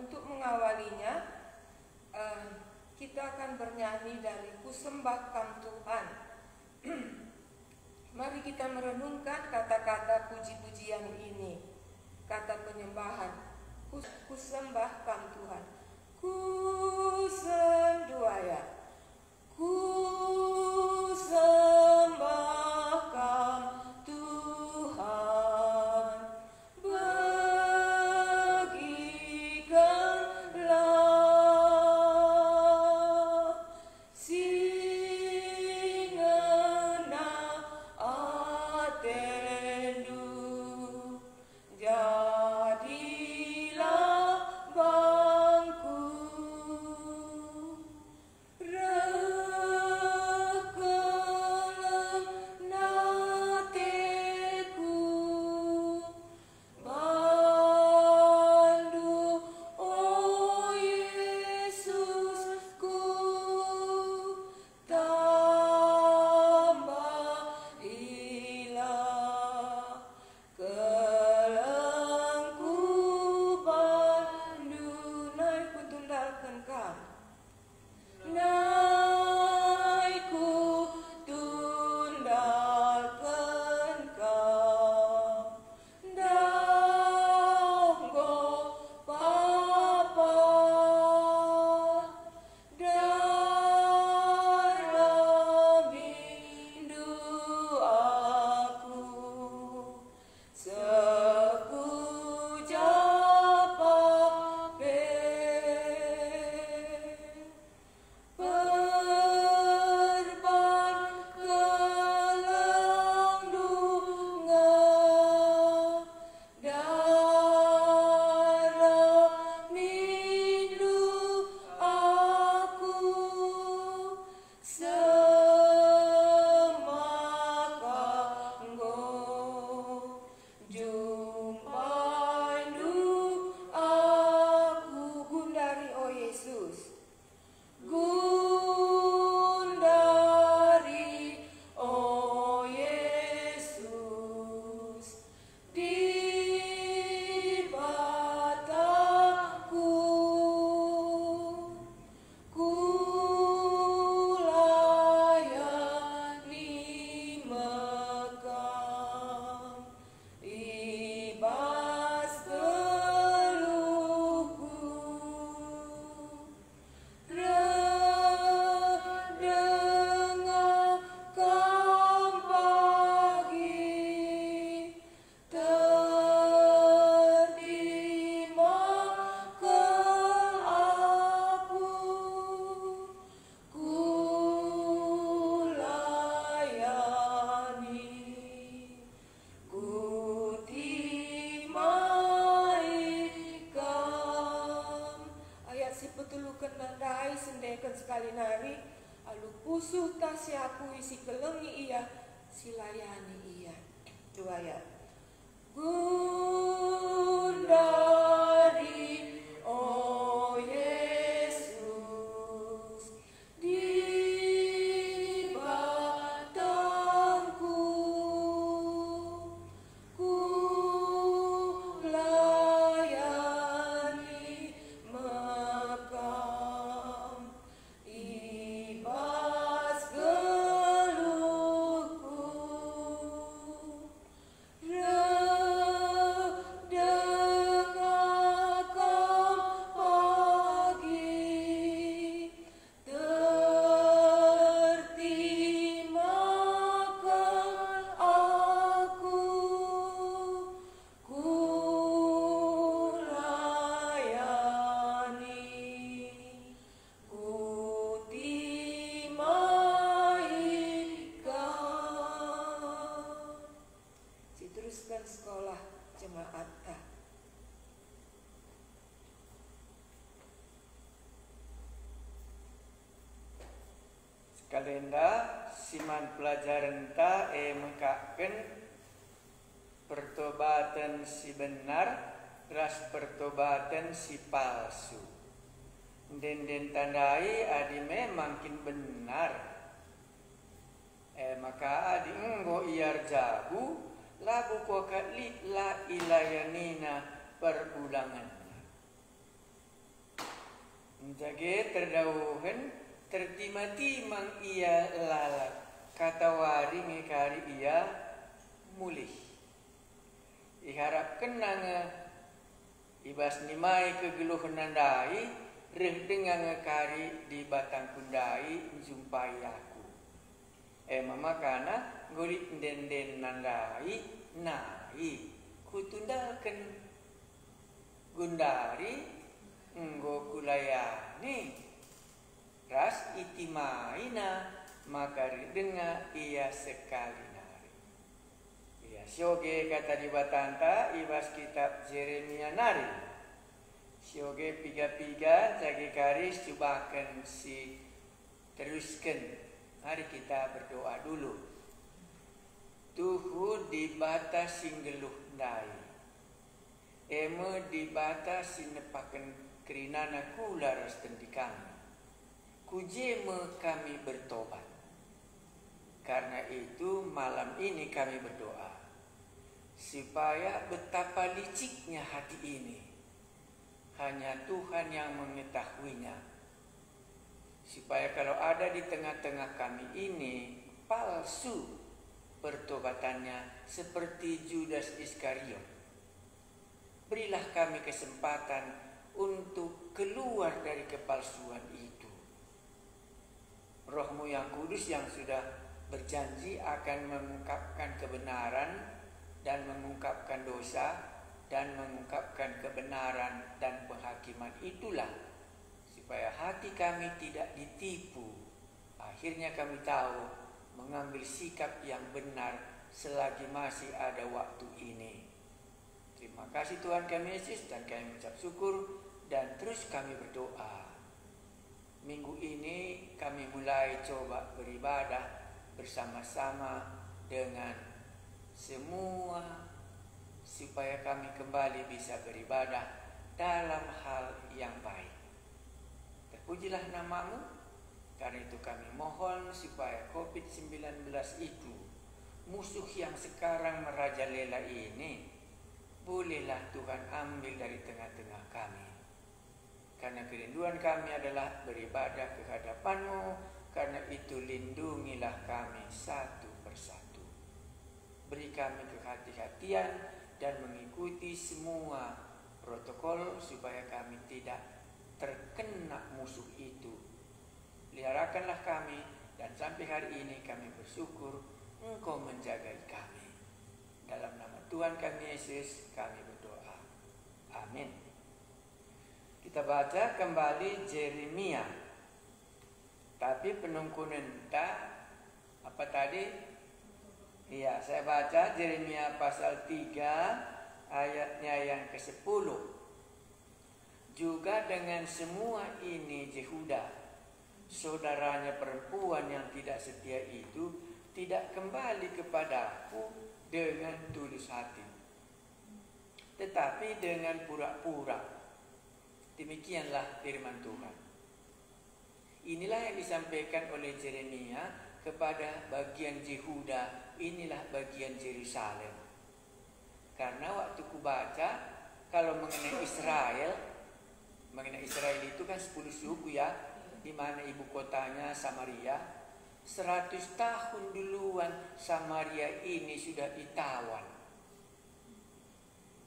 untuk mengawalinya kita akan bernyanyi dari Kusembahkan Tuhan. Mari kita merenungkan kata-kata puji-pujian ini, kata penyembahan. Kusembahkan Tuhan. Dua ya. Kusembahkan Tuhan, bagikanlah singenah atendu, jadilah bangku sekali nari alu pusuh tasyaku isi kelengi ia silayani ia. Dua ya. Gundari oh Yesus di batangku ku layani mekam ibas geluhku dengarkan pagi tertimakan aku ku layani ku timaikan. Diteruskan sekolah jemaat tak. Kalenda siman pelajaran ta mengkaken pertobatan si benar ras pertobatan si palsu. Den tandai adi makin benar. Maka adi enggo iar jabu lagu ko kali la ilayanina perulangan. Jage terdauhan tertima-timang ia lalat kata wari ngekari ia mulih. Iharap kenang ibas nimai kegeluh nandai reh dengan ngekari di batang kundai jumpai aku. Mama kana golik den nandai nai kutundalkan gundari nggo kulayani ras itimaina maka denga ia sekali nari. Ia sioge kata di batanta ibas kitab Yeremia nari. Sioge piga-piga jagi garis cobakan si teruskan. Mari kita berdoa dulu. Tuhu di batas singgeluh dai. Eme di batas sinepaken kerinana kula ras tendikan. Kujeme kami bertobat. Karena itu malam ini kami berdoa supaya betapa liciknya hati ini hanya Tuhan yang mengetahuinya. Supaya kalau ada di tengah-tengah kami ini palsu pertobatannya seperti Judas Iskariot, berilah kami kesempatan untuk keluar dari kepalsuan itu. Roh-Mu yang kudus yang sudah berjanji akan mengungkapkan kebenaran dan mengungkapkan dosa dan mengungkapkan kebenaran dan penghakiman itulah supaya hati kami tidak ditipu. Akhirnya kami tahu mengambil sikap yang benar selagi masih ada waktu ini. Terima kasih Tuhan kami Yesus, dan kami mengucap syukur dan terus kami berdoa. Minggu ini kami mulai coba beribadah bersama-sama dengan semua supaya kami kembali bisa beribadah dalam hal yang baik. Terpujilah nama-Mu, karena itu kami mohon supaya COVID-19 itu, musuh yang sekarang merajalela ini, bolehlah Tuhan ambil dari tengah-tengah kami. Karena kerinduan kami adalah beribadah ke hadapan-Mu. Karena itu lindungilah kami satu persatu. Beri kami kehati-hatian dan mengikuti semua protokol supaya kami tidak terkena musuh itu. Peliharakanlah kami, dan sampai hari ini kami bersyukur Engkau menjaga kami. Dalam nama Tuhan kami Yesus kami berdoa. Amin. Kita baca kembali Yeremia. Tapi penungkunan apa tadi? Iya, saya baca Yeremia pasal 3 ayatnya yang ke-10. Juga dengan semua ini Yehuda, saudaranya perempuan yang tidak setia itu, tidak kembali kepadaku dengan tulus hati, tetapi dengan pura-pura. Demikianlah firman Tuhan. Inilah yang disampaikan oleh Yeremia kepada bagian Yehuda, inilah bagian Yerusalem. Karena waktu ku baca, kalau mengenai Israel itu kan 10 suku ya, di mana ibu kotanya Samaria. 100 tahun duluan Samaria ini sudah ditawan.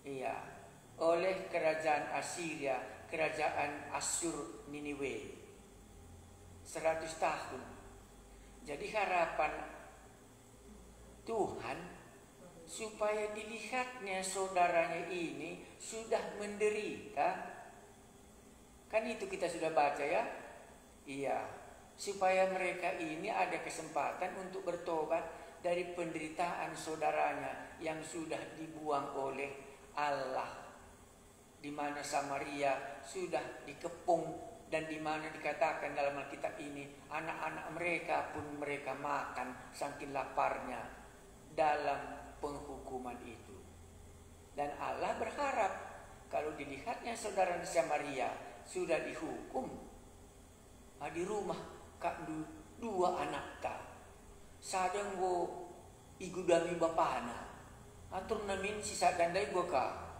Iya, oleh kerajaan Assyria, kerajaan Asyur Niniwe. 100 tahun. Jadi harapan Tuhan supaya dilihatnya saudaranya ini sudah menderita. Kan itu kita sudah baca ya. Iya, supaya mereka ini ada kesempatan untuk bertobat dari penderitaan saudaranya yang sudah dibuang oleh Allah, di mana Samaria sudah dikepung. Dan di mana dikatakan dalam Alkitab ini, anak-anak mereka pun mereka makan saking laparnya dalam penghukuman itu. Dan Allah berharap kalau dilihatnya saudara Samaria sudah dihukum, di rumah kak dua anak ta, sadang go igudami bapana, atur namin si sadandai go ka,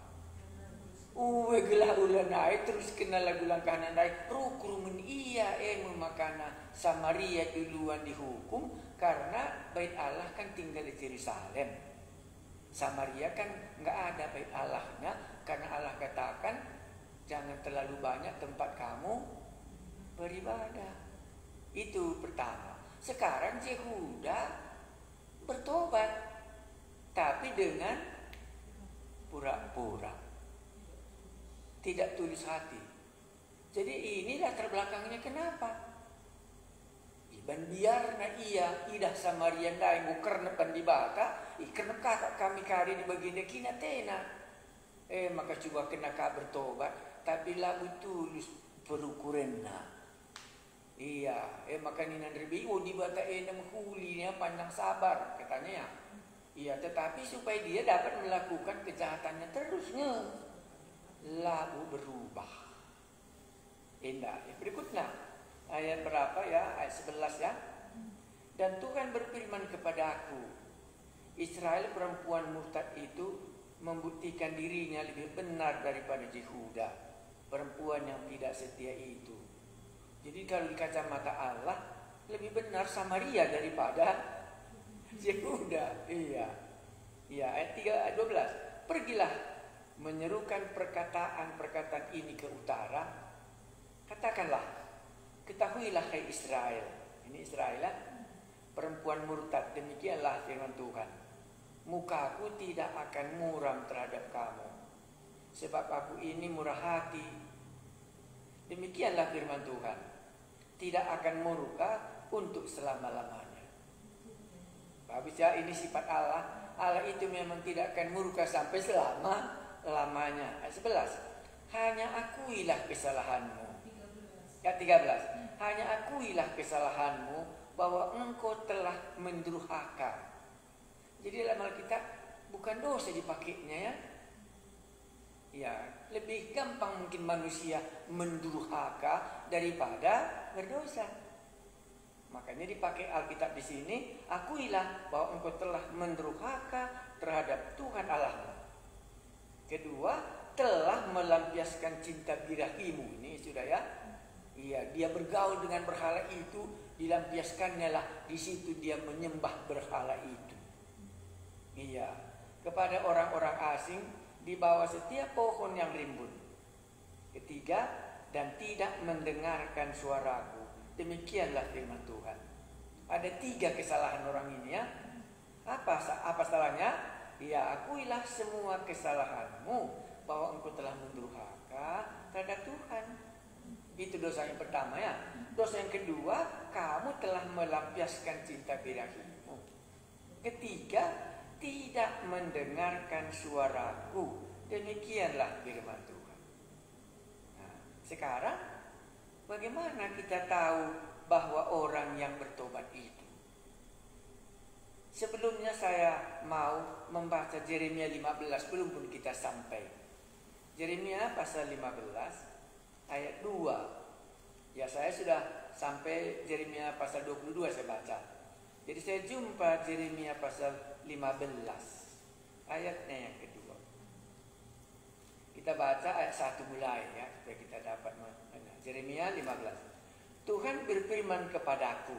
Uwe gelah ulan naik terus kena lagu langkahan naik rukurumen iya memakana Samaria duluan dihukum karena bait Allah kan tinggal di Yerusalem. Samaria kan nggak ada bait Allahnya karena Allah katakan jangan terlalu banyak tempat kamu beribadah. Itu pertama. Sekarang Yehuda bertobat tapi dengan pura-pura, tidak tulus hati. Jadi ini latar belakangnya kenapa? Iban biarna iya idah Samaria dai karena pandibata, karena kakak kami kari di baginda kina tena. Maka coba kena ka bertobat, tapi lagu tulus perukurenna. Iya, maka ninan rebi di bata enam hulinya panjang sabar katanya ya. Iya, tetapi supaya dia dapat melakukan kejahatannya terusnya. Lalu berubah. Indah. Berikutnya ayat berapa ya? Ayat 11 ya. Dan Tuhan berfirman kepada aku, Israel perempuan murtad itu membuktikan dirinya lebih benar daripada Yehuda, perempuan yang tidak setia itu. Jadi kalau di kacamata Allah lebih benar Samaria daripada Yehuda. Iya. Iya, ayat 12. Pergilah menyerukan perkataan-perkataan ini ke utara. Katakanlah, ketahuilah hai Israel. Ini Israel lah, perempuan murtad, demikianlah firman Tuhan. Mukaku tidak akan muram terhadap kamu, sebab aku ini murah hati. Demikianlah firman Tuhan. Tidak akan murka untuk selama-lamanya. Habis ya, ini sifat Allah. Allah itu memang tidak akan murka sampai selama-lamanya. Ayat 11. Hanya akuilah kesalahanmu. Ayat 13. Hanya akuilah kesalahanmu bahwa engkau telah mendurhaka. Jadi dalam Alkitab bukan dosa dipakainya ya. Ya, lebih gampang mungkin manusia mendurhaka daripada berdosa. Makanya dipakai Alkitab di sini, akuilah bahwa engkau telah mendurhaka terhadap Tuhan Allahmu. Kedua, telah melampiaskan cinta birahimu. Ini sudah ya. Iya, dia bergaul dengan berhala itu, dilampiaskannya lah. Di situ dia menyembah berhala itu. Iya, kepada orang-orang asing di bawah setiap pohon yang rimbun. Ketiga, dan tidak mendengarkan suaraku. Demikianlah firman Tuhan. Ada 3 kesalahan orang ini ya. Apa salahnya? Ya, akuilah semua kesalahanmu bahwa engkau telah mendurhaka terhadap Tuhan. Itu dosa yang pertama ya. Dosa yang kedua, kamu telah melampiaskan cinta birahimu. Ketiga, tidak mendengarkan suaraku. Demikianlah firman Tuhan. Nah, sekarang bagaimana kita tahu bahwa orang yang bertobat itu? Sebelumnya saya mau membaca Yeremia 15, belum pun kita sampai. Yeremia pasal 15 ayat 2. Ya, saya sudah sampai Yeremia pasal 22 saya baca. Jadi saya jumpa Yeremia pasal 15 ayatnya yang kedua. Kita baca ayat 1 mulai ya, supaya kita dapat mengenal. Yeremia 15. Tuhan berfirman kepadaku.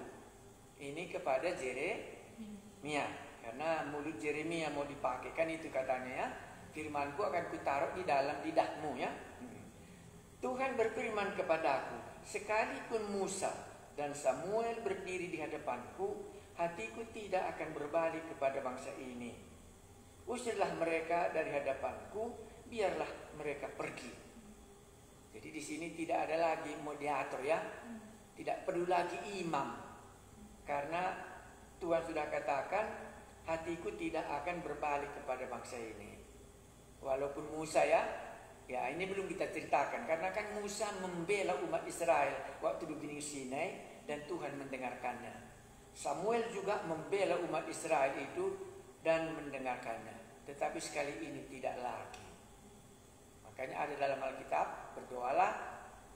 Ini kepada Yeremia, karena mulut Yeremia mau dipakai kan itu katanya ya. Firmanku akan kutaruh di dalam lidahmu ya. Tuhan berfirman kepadaku, sekalipun Musa dan Samuel berdiri di hadapanku, hatiku tidak akan berbalik kepada bangsa ini. Usirlah mereka dari hadapanku, biarlah mereka pergi. Jadi di sini tidak ada lagi mediator ya, tidak perlu lagi imam, karena Tuhan sudah katakan hatiku tidak akan berbalik kepada bangsa ini. Walaupun Musa ya ini belum kita ceritakan, karena kan Musa membela umat Israel waktu di Gunung Sinai dan Tuhan mendengarkannya. Samuel juga membela umat Israel itu dan mendengarkannya. Tetapi sekali ini tidak lagi. Makanya ada dalam Alkitab, berdoalah.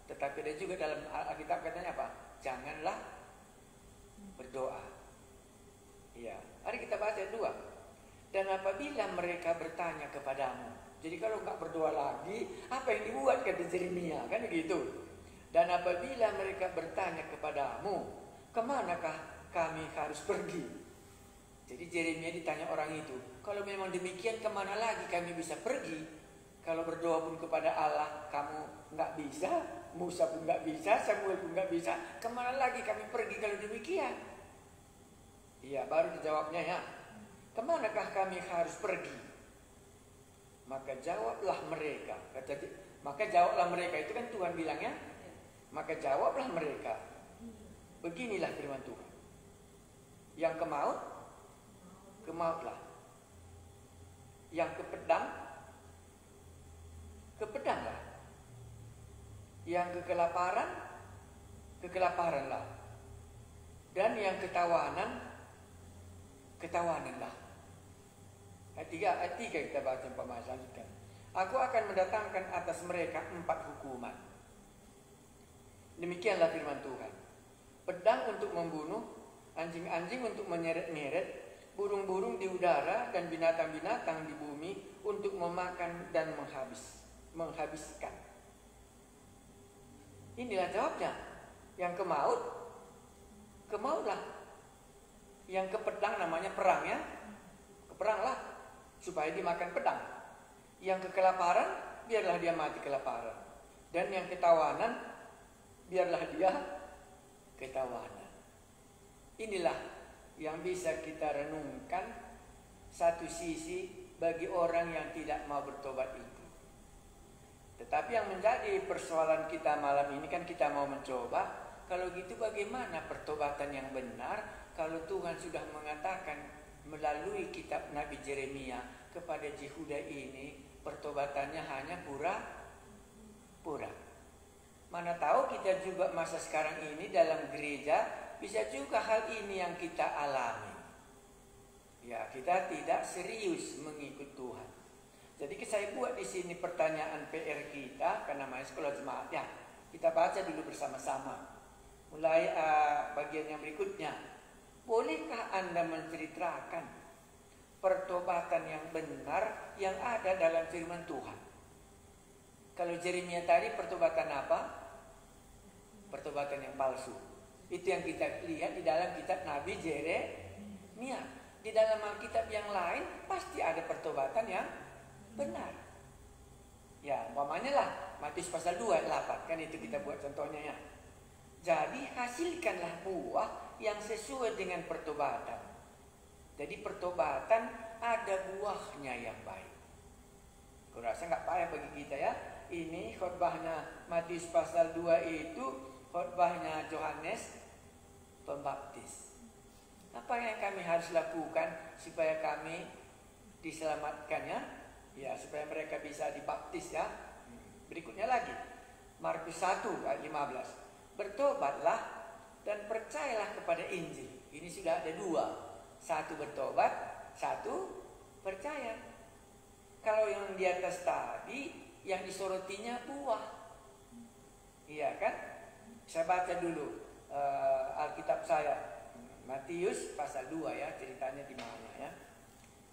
Tetapi ada juga dalam Alkitab katanya apa? Janganlah berdoa. Ya, mari kita baca ayat 2. Dan Dan apabila mereka bertanya kepadamu, jadi kalau nggak berdoa lagi, apa yang dibuat kata Yeremia, kan gitu. Dan apabila mereka bertanya kepadamu, kemanakah kami harus pergi? Jadi Yeremia ditanya orang itu, kalau memang demikian kemana lagi kami bisa pergi? Kalau berdoa pun kepada Allah kamu nggak bisa, Musa pun nggak bisa, Samuel pun nggak bisa, kemana lagi kami pergi kalau demikian? Iya, baru dijawabnya ya. Kemanakah kami harus pergi? Maka jawablah mereka. Maka jawablah mereka, itu kan Tuhan bilangnya. Maka jawablah mereka, beginilah firman Tuhan. Yang ke maut, ke mautlah. Yang ke pedang, ke pedanglah. Yang ke kelaparan, ke kelaparanlah. Dan yang ketawanan, ketawananlah. Ayat 3 kita baca umpama selanjutnya. Aku akan mendatangkan atas mereka 4 hukuman. Demikianlah firman Tuhan. Pedang untuk membunuh, anjing-anjing untuk menyeret-nyeret, burung-burung di udara dan binatang-binatang di bumi untuk memakan dan menghabiskan. Inilah jawabnya. Yang ke maut, ke mautlah. Yang ke pedang namanya perang ya, ke peranglah. Supaya dimakan pedang. Yang ke kelaparan, biarlah dia mati kelaparan. Dan yang ketawanan, biarlah dia ketawanan. Inilah yang bisa kita renungkan satu sisi bagi orang yang tidak mau bertobat itu. Tetapi yang menjadi persoalan kita malam ini kan kita mau mencoba, kalau gitu bagaimana pertobatan yang benar kalau Tuhan sudah mengatakan melalui kitab Nabi Yeremia kepada Yehuda ini pertobatannya hanya pura-pura. Mana tahu kita juga masa sekarang ini dalam gereja bisa juga hal ini yang kita alami. Ya, kita tidak serius mengikut Tuhan. Jadi saya buat di sini pertanyaan PR kita karena namanya sekolah jemaat ya. Kita baca dulu bersama-sama. Mulai bagian yang berikutnya. Bolehkah Anda menceritakan pertobatan yang benar yang ada dalam firman Tuhan? Kalau Yeremia tadi pertobatan apa? Pertobatan yang palsu. Itu yang kita lihat di dalam kitab Nabi Yeremia. Di dalam Alkitab yang lain pasti ada pertobatan yang benar. Ya, umpamanya lah Matius pasal 2 ayat 8 kan itu kita buat contohnya ya. Jadi hasilkanlah buah yang sesuai dengan pertobatan. Jadi pertobatan ada buahnya yang baik. Aku rasa nggak payah bagi kita ya. Ini khotbahnya Matius pasal 2 itu khotbahnya Yohanes Pembaptis. Apa yang kami harus lakukan supaya kami diselamatkan ya? Ya supaya mereka bisa dibaptis ya. Berikutnya lagi Markus 1 ayat 15. Bertobatlah dan percayalah kepada Injil. Ini sudah ada 2. Satu bertobat, satu percaya. Kalau yang di atas tadi, yang disorotinya buah. Iya kan? Saya baca dulu Alkitab saya. Matius pasal 2 ya, ceritanya di mana ya.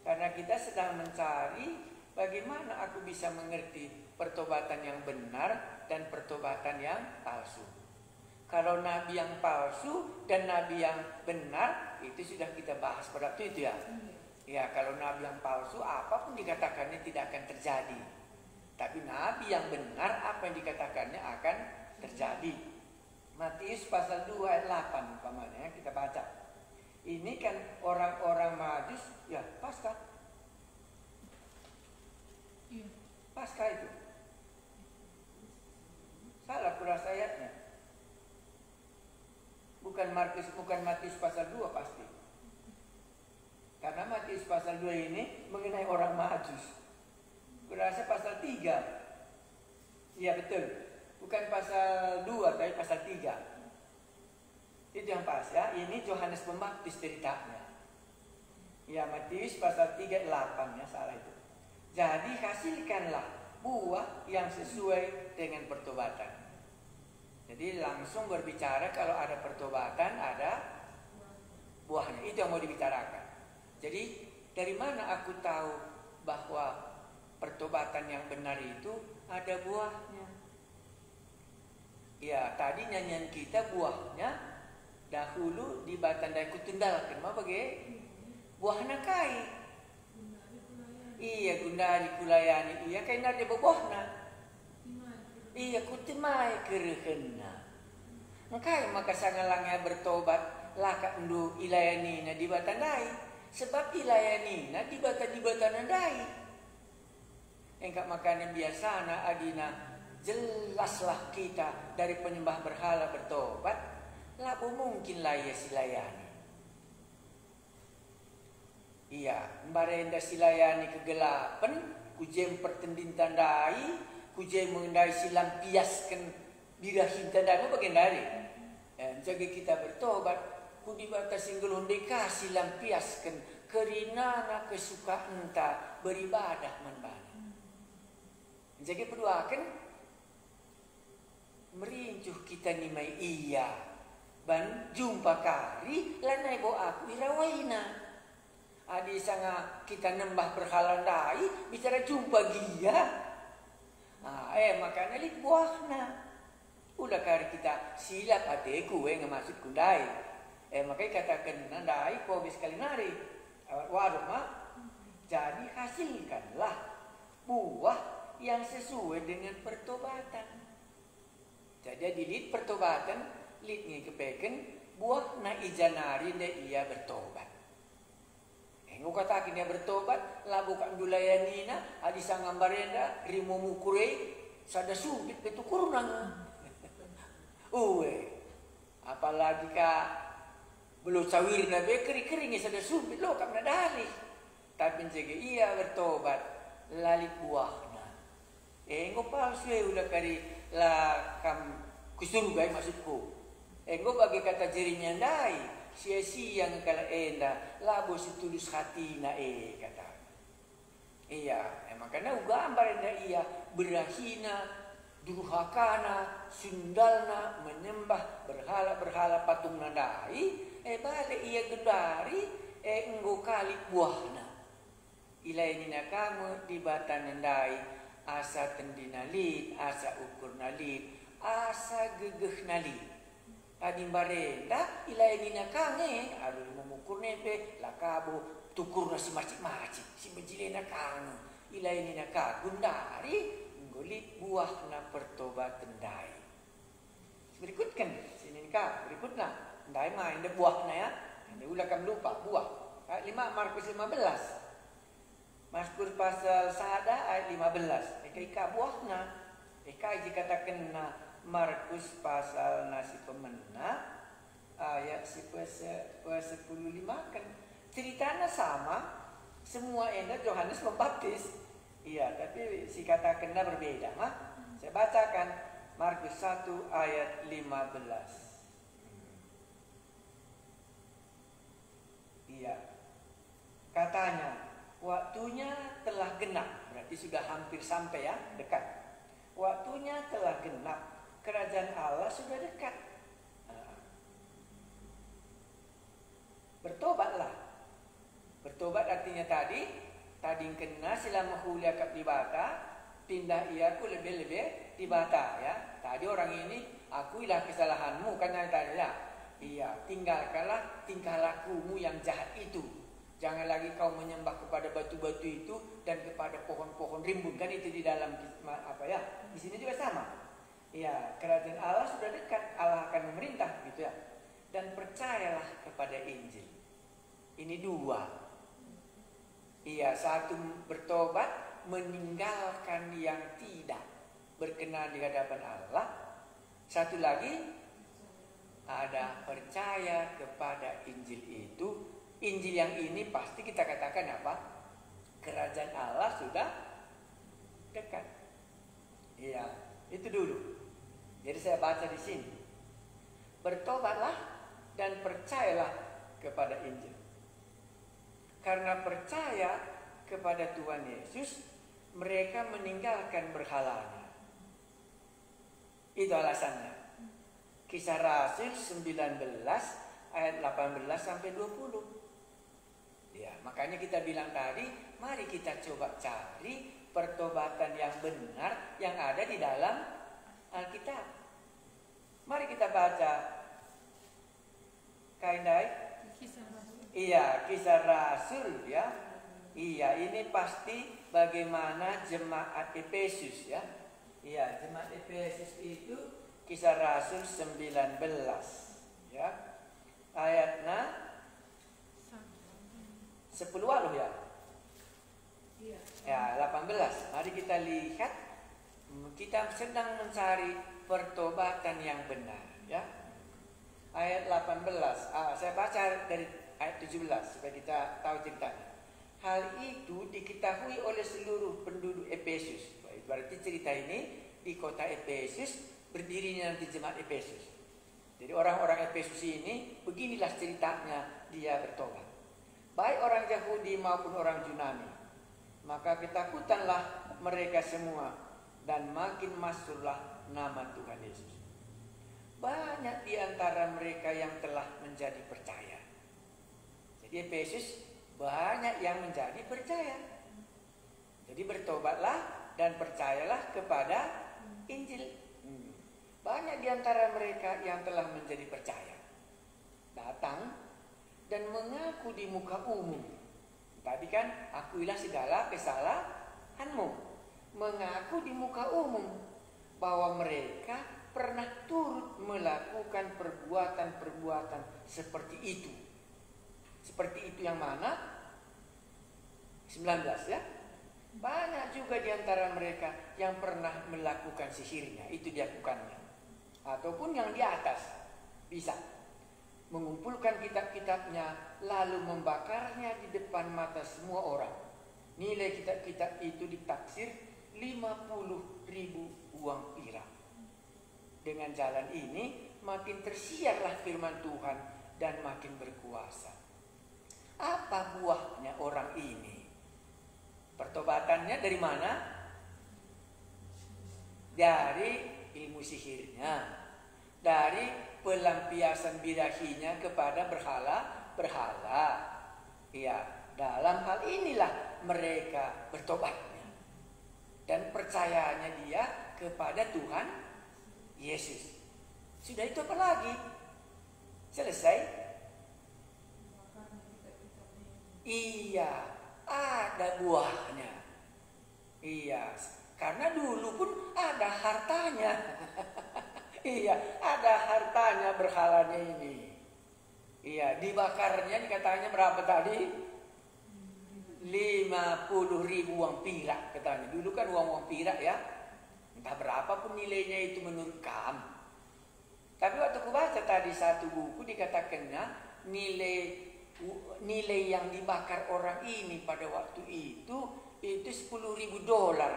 Karena kita sedang mencari bagaimana aku bisa mengerti pertobatan yang benar dan pertobatan yang palsu. Kalau nabi yang palsu dan nabi yang benar itu sudah kita bahas pada waktu itu ya. Ya kalau nabi yang palsu apapun dikatakannya tidak akan terjadi. Tapi nabi yang benar apa yang dikatakannya akan terjadi. Matius pasal 2 ayat 8 umpamanya kita baca. Ini kan orang-orang Majus ya Paskah. Paskah itu. Salah kurasa ayatnya. Bukan Matius pasal 2 pasti. Karena Matius pasal 2 ini mengenai orang Majus. Kurasa pasal 3. Iya betul. Bukan pasal 2 tapi pasal 3. Itu yang pas ya. Ini Yohanes Pembaptis ceritanya. Ya Matius pasal 3 8 ya salah itu. Jadi hasilkanlah buah yang sesuai dengan pertobatan. Jadi langsung berbicara kalau ada pertobatan ada buahnya. Itu yang mau dibicarakan. Jadi Dari mana aku tahu bahwa pertobatan yang benar itu ada buahnya? Ya, tadi nyanyian kita buahnya dahulu di batandai kutundalkan mah bagai buahna kai. Iya, gundari kulayani iya kai nade bobohna. Iya, kutimai kerehenna. Engkai maka sangalangnya bertobat laka ndu ilayanina di batandai. Sebab ilayanina di batanandai. Engkak makanya biasana adina jelaslah kita dari penyembah berhala bertobat. Labu mungkin laya silayani. Iya, barenda silayani kegelapan, kujem pertendin tandai, kujem mengendai silam piaskan birahin tandai, bagian dari. Jaga kita bertobat, kudi batas singgulunde kasih lampiaskan kerinana kesukaan ta beribadah manbana. Jaga berdoakan merincuh kita nimai iya. Ban jumpa kari lanai bo aku irawaina. Adi sanga kita nembah berhalandai bicara jumpa gia. Makanya lik buahna. Udah kari kita silap adeku ngemasuk kundai. Makanya katakan nandai kau sekali nari. Waduh mak. Jadi hasilkanlah buah yang sesuai dengan pertobatan. Jadi dilit pertobatan litnya kepeken buah na ijanari de ia bertobat. Engkau katakan dia bertobat labu kan dulayanina adi sangambarenda rimo mukure sada subit betu kurunang. Apalagi ka belum sawirna be kering-keringnya sada subit lo kam nadali. Tapi jege ia bertobat lalit buahna. Engkau palsu udah kari la kam kusurga maksudku. Engkau bagi kata jerinya ndai sia-sia ngkala enda labo setulus hatina kata. Iya, makanya ugambar enda iya berahina durhakana sundalna menyembah berhala-berhala patung nandai balik iya gendari engkau kali buahna. Ilainina kamu di batan nandai asa tendinalit, asa ukur nalit, asa gegeh nalit. Adi barenda ilainina kange aduh memukur nepe lakabo tukur nasi macik-macik si menjilena kange ilainina kagundari ngolit buah na pertobatan dai. Berikutkan sini ka berikutna dai main de buah na ya. Ini ulah kam lupa buah. Markus 15. Markus pasal 1 ayat 15. Eka buahna. Eka dikatakan Markus pasal nasi pemena ayat 15 kan ceritanya sama semua enda Yohanes membaptis. Iya, tapi si kata kena berbeda mah. Saya bacakan Markus 1 ayat 15. Iya. Katanya, waktunya telah genap, berarti sudah hampir sampai ya, dekat. Waktunya telah genap. Kerajaan Allah sudah dekat. Bertobatlah. Bertobat artinya tadi kena sila mahulia kap di bata, pindah iaku lebih-lebih di bata ya. Tadi orang ini akuilah kesalahanmu karena tadi ya. Iya, tinggalkanlah tingkah lakumu yang jahat itu. Jangan lagi kau menyembah kepada batu-batu itu dan kepada pohon-pohon rimbun kan itu di dalam apa ya? Di sini juga sama. Ya, kerajaan Allah sudah dekat, Allah akan memerintah gitu ya. Dan percayalah kepada Injil. Ini dua. Iya, satu bertobat, meninggalkan yang tidak berkenan di hadapan Allah. Satu lagi ada percaya kepada Injil itu. Injil yang ini pasti kita katakan apa? Kerajaan Allah sudah dekat. Iya, itu dulu. Jadi saya baca di sini. Bertobatlah dan percayalah kepada Injil. Karena percaya kepada Tuhan Yesus, mereka meninggalkan berhalanya. Itu alasannya. Kisah Rasul 19 ayat 18 sampai 20. Ya, maka Makanya kita bilang tadi, mari kita coba cari pertobatan yang benar yang ada di dalam Alkitab. Mari kita baca Kaindai. Iya, Kisah Rasul ya. Iya, ini pasti bagaimana jemaat Efesus ya. Iya, jemaat Efesus itu Kisah Rasul 19 ya. Ayatnya 10 loh ya. Ya, 18. Mari kita lihat, kita sedang mencari pertobatan yang benar ya. Ayat 18. Saya baca dari ayat 17 supaya kita tahu ceritanya. Hal itu diketahui oleh seluruh penduduk Efesus. Berarti cerita ini di kota Efesus berdirinya nanti jemaat Efesus. Jadi orang-orang Efesus ini beginilah ceritanya dia bertobat. Baik orang Yahudi maupun orang Yunani. Maka ketakutanlah mereka semua dan makin masyhurlah nama Tuhan Yesus. Banyak di antara mereka yang telah menjadi percaya. Jadi Efesus banyak yang menjadi percaya. Jadi bertobatlah dan percayalah kepada Injil. Banyak di antara mereka yang telah menjadi percaya datang dan mengaku di muka umum. Tadi kan, akuilah segala kesalahanmu. Mengaku di muka umum bahwa mereka pernah turut melakukan perbuatan-perbuatan seperti itu. Seperti itu yang mana? 19 ya. Banyak juga di antara mereka yang pernah melakukan sihirnya, itu dilakukannya. Ataupun yang di atas bisa mengumpulkan kitab-kitabnya lalu membakarnya di depan mata semua orang. Nilai kitab-kitab itu ditaksir 50.000 uang perak. Dengan jalan ini makin tersiarlah firman Tuhan dan makin berkuasa. Apa buahnya orang ini? Pertobatannya dari mana? Dari ilmu sihirnya, dari pelampiasan birahinya kepada berhala. Ya, dalam hal inilah mereka bertobatnya dan percayanya dia kepada Tuhan Yesus. Sudah, itu apa lagi? Selesai? Iya, ada buahnya. Iya, karena dulu pun ada hartanya. Iya, ada hartanya berhalanya ini. Iya, dibakarnya dikatanya berapa tadi? 50.000 uang perak katanya. Dulu kan uang perak ya. Entah berapa pun nilainya itu menurut kamu. Tapi waktu aku baca tadi satu buku dikatakannya nilai yang dibakar orang ini pada waktu itu $10.000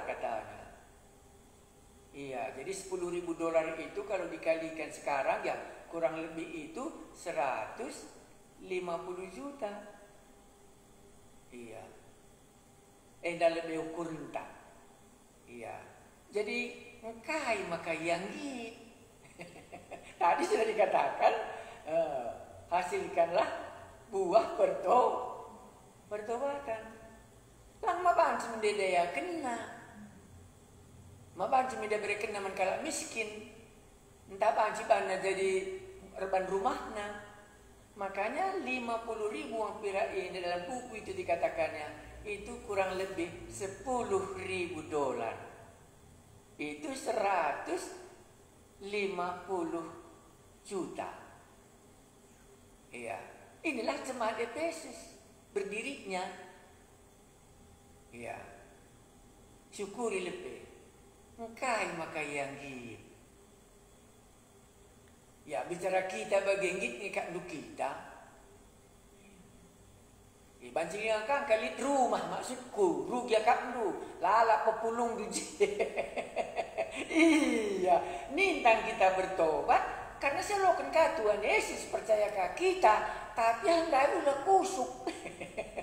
katanya. Iya, jadi $10.000 itu kalau dikalikan sekarang ya kurang lebih itu 150 juta. Iya. Dan lebih ukur entah. Iya. Jadi engkai maka yang tadi sudah dikatakan hasilkanlah buah pertobatan. Lang mabancam daya kena. Mabancam dia beri kena mankala miskin. Entah banci bana jadi reban rumahnya. Makanya 50.000 uang perak ini dalam buku itu dikatakannya itu kurang lebih $10.000. Itu 150 juta. Iya. Inilah jemaat Efesus berdirinya. Iya. Syukuri lebih. Engkai maka yang git. Ya, bicara kita bagenggit ni kat kita. Bancing yang kan kali rumah maksudku. Rugi akak du. Lalak pepulung du. Iya. Nintang kita bertobat. Karena selokan ka Tuhan Yesus percaya ke kita. Tapi hendak ulah kusuk.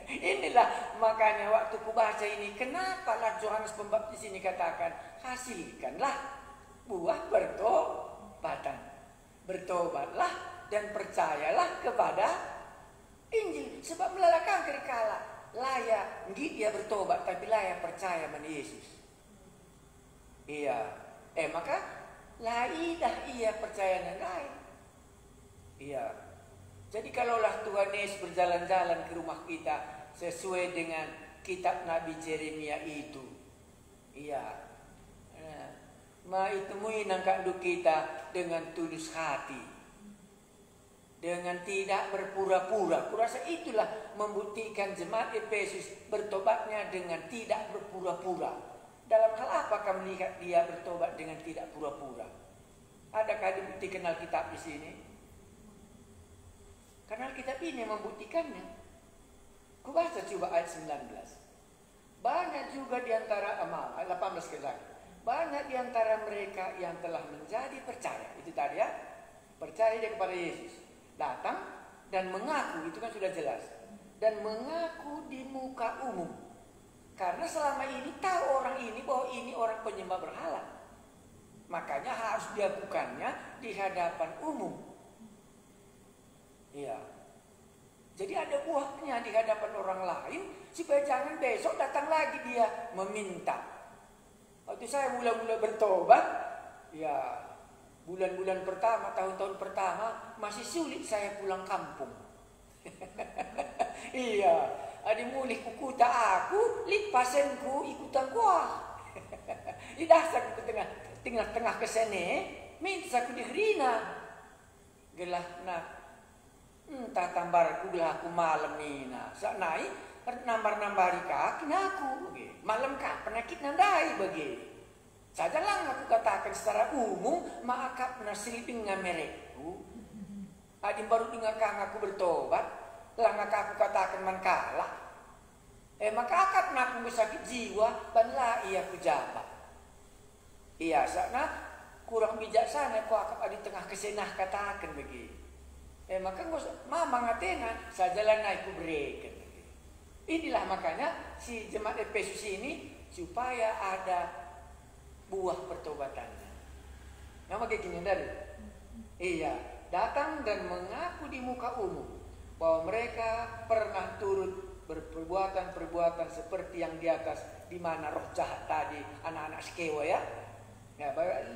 Inilah makanya waktu ku baca ini. Kenapa lah Yohanes Pembaptis ini katakan. Hasilkanlah buah pertobatan. Bertobatlah dan percayalah kepada Injil. Sebab melalakan kerikala. layak nggih dia bertobat, tapi layak percaya pada Yesus. Iya. Maka laidah ia percaya dan lain. Iya. Jadi kalaulah Tuhan Yesus berjalan-jalan ke rumah kita sesuai dengan kitab Nabi Jeremia itu. Iya. Temui nangkadu kita dengan tulus hati, dengan tidak berpura-pura. Kurasa itulah membuktikan jemaat Efesus bertobatnya dengan tidak berpura-pura. Dalam hal apakah melihat dia bertobat dengan tidak pura-pura? Adakah dibuktikan Alkitab di sini? Karena Alkitab ini membuktikannya. Kubaca coba ayat 19. Banyak juga di antara ayat 18 sekali lagi. Banyak di antara mereka yang telah menjadi percaya. Itu tadi ya. Percaya dia kepada Yesus. Datang dan mengaku. Itu kan sudah jelas. Dan mengaku di muka umum. Karena selama ini tahu orang ini bahwa ini orang penyembah berhala. Makanya harus dilakukannya di hadapan umum. Iya. Jadi ada buahnya di hadapan orang lain. Supaya jangan besok datang lagi dia meminta. Waktu saya mula-mula bertobat, ya bulan-bulan pertama, tahun-tahun pertama masih sulit saya pulang kampung. Iya, adi mulih kukuta aku, lipasenku ikutan kuah. Idahsak ke tengah-tengah ke sini, minta aku dihrina. Gelah nak, entah tambarku gelah aku malam nina, sak naik. Nambar-nambari kaki aku malam kah penyakit nandai bagi saja lang aku katakan secara umum maakap nasiliping ngamerekku adim baru dengarkan aku bertobat lang aku katakan man kalah maka akap nak sakit jiwa banla iya ku jabat iya sana kurang bijaksana ku akap di tengah kesenah katakan bagi maka mama ngatena sajalah naik ku break. Inilah makanya si jemaat Efesus ini supaya ada buah pertobatannya. Nama kayak gini dari, iya datang dan mengaku di muka umum bahwa mereka pernah turut berperbuatan-perbuatan seperti yang di atas, di mana roh jahat tadi anak-anak Skewa ya 15.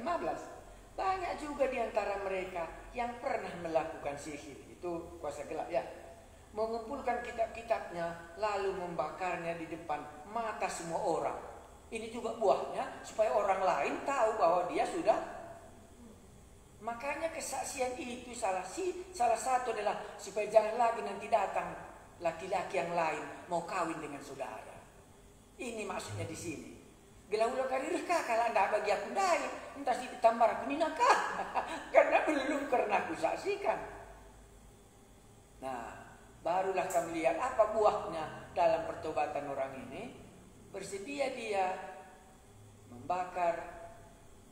Banyak juga di antara mereka yang pernah melakukan sihir, itu kuasa gelap ya. Mengumpulkan kitab-kitabnya lalu membakarnya di depan mata semua orang. Ini juga buahnya supaya orang lain tahu bahwa dia sudah. Makanya kesaksian itu salah satu adalah supaya jangan lagi nanti datang laki-laki yang lain mau kawin dengan saudara. Ini maksudnya di sini. Gelau-gelau karirkah kalau anda bagi aku dari entah si ditambah aku ninakah karena belum pernah aku saksikan. Nah, barulah kami lihat apa buahnya dalam pertobatan orang ini. Bersedia dia membakar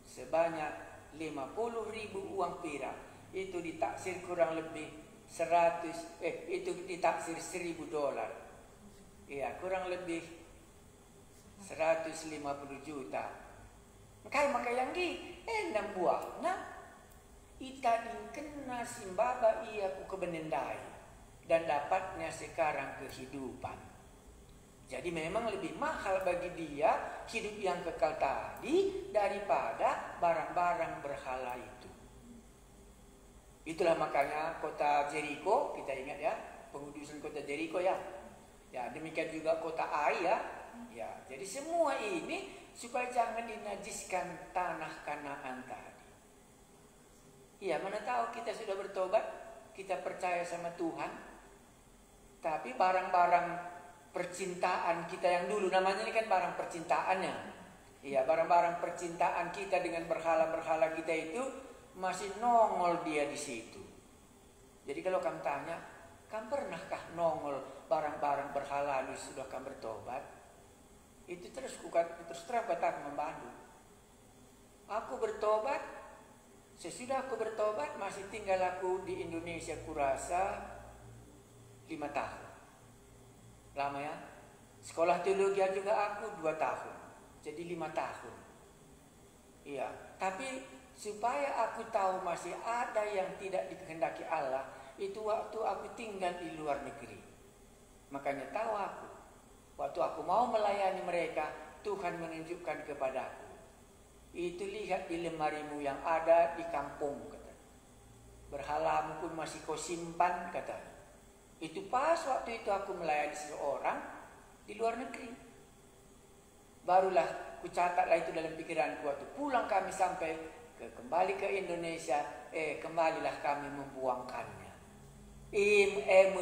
sebanyak 50.000 uang perak. Itu ditaksir kurang lebih itu ditaksir $1.000. Iya, kurang lebih 150 juta. Maka yang di enam buah. Nah, ita kena simbaba ia ku kebenendai. Dan dapatnya sekarang kehidupan. Jadi memang lebih mahal bagi dia hidup yang kekal tadi daripada barang-barang berhala itu. Itulah makanya kota Jericho, kita ingat ya, pengudusan kota Jericho ya. Ya, demikian juga kota Ai ya. Ya, jadi semua ini supaya jangan dinajiskan tanah Kanaan tadi. Iya, mana tahu kita sudah bertobat, kita percaya sama Tuhan. Tapi barang-barang percintaan kita yang dulu, namanya ini kan barang percintaannya. Iya, barang-barang percintaan kita dengan berhala-berhala kita itu masih nongol dia di situ. Jadi kalau kamu tanya, kamu pernahkah nongol barang-barang berhala lu sudah kamu bertobat? Itu terus terang katakan membantu. Aku bertobat, sesudah aku bertobat masih tinggal aku di Indonesia kurasa 5 tahun. Lama ya. Sekolah teologi juga aku 2 tahun. Jadi 5 tahun. Iya. Tapi supaya aku tahu masih ada yang tidak dikehendaki Allah, itu waktu aku tinggal di luar negeri. Makanya tahu aku Waktu aku mau melayani mereka, Tuhan menunjukkan kepadaku, itu lihat di lemarimu yang ada di kampung, kata. Berhalamu pun masih kau simpan, kata. Itu pas waktu itu aku melayani seseorang di luar negeri. Barulah kucatatlah itu dalam pikiranku, waktu pulang kami sampai kembali ke Indonesia, kembalilah kami membuangkannya.